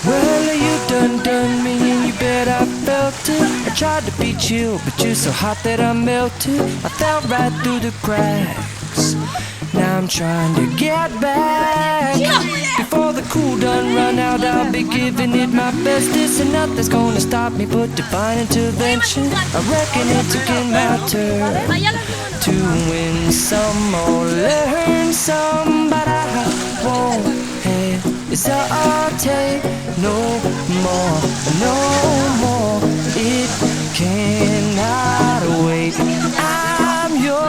Well, you done me and you bet I felt it. I tried to be chill, but you're so hot that I melted. I fell right through the cracks. Now I'm trying to get back. Before the cool done run out, I'll be giving it my best. This and nothing's gonna stop me but divine intervention. I reckon it's again my turn to win some or learn some, but I won't hesitate no more, no more. It cannot wait. I'm yours.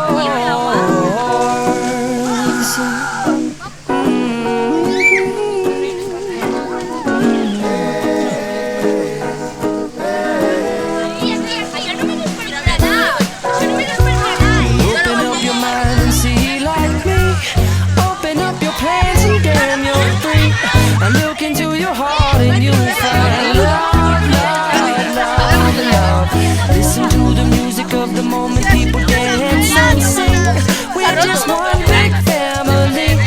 Look into your heart and you'll find love, love, love, love. Listen to the music of the moment, people dance and sing. We're just one big family,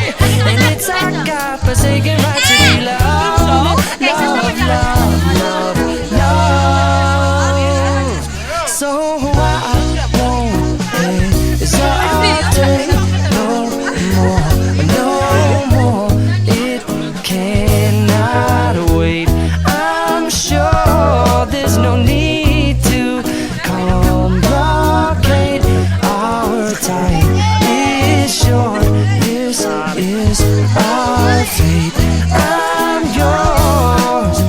and it's our God-forsaken right to be loved, love, love, love, love. So I won't hesitate no more, no more. It cannot wait. I'm sure there's no need to complicate. Our time is short. This is our fate. I'm yours.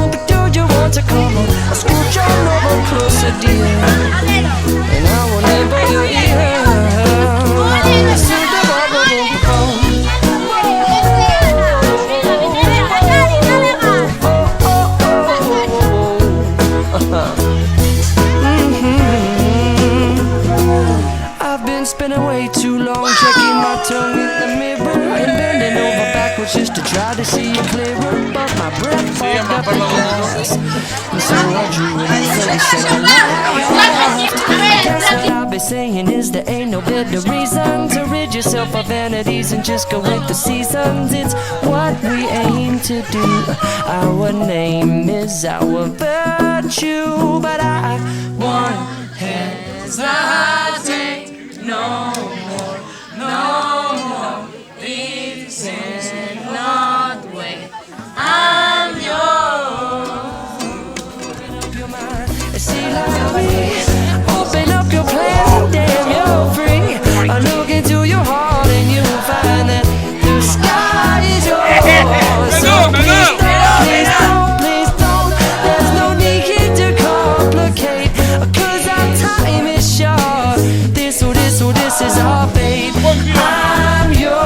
But do you want to come on? I'll scoot your love closer, dear, and I will nibble your ear. I've been spending way too long checking my tongue in the mirror and bending over backwards just to try to see it clearer, but my breath fogged up the glass, and so I drew an face and I laughed. What I'll be saying is there ain't no better reason to rid yourself of vanities and just go with the seasons. It's what we aim to do. Our name is our virtue, but I won't hesitate no more, no more. It cannot wait. I'm yours. Open up your mind and see like me. Open up your plans, damn, you're free. I look into your heart and you'll find that the sky is yours. So please don't, there's no need to complicate, 'cause our time is short. This is our fate. I'm yours.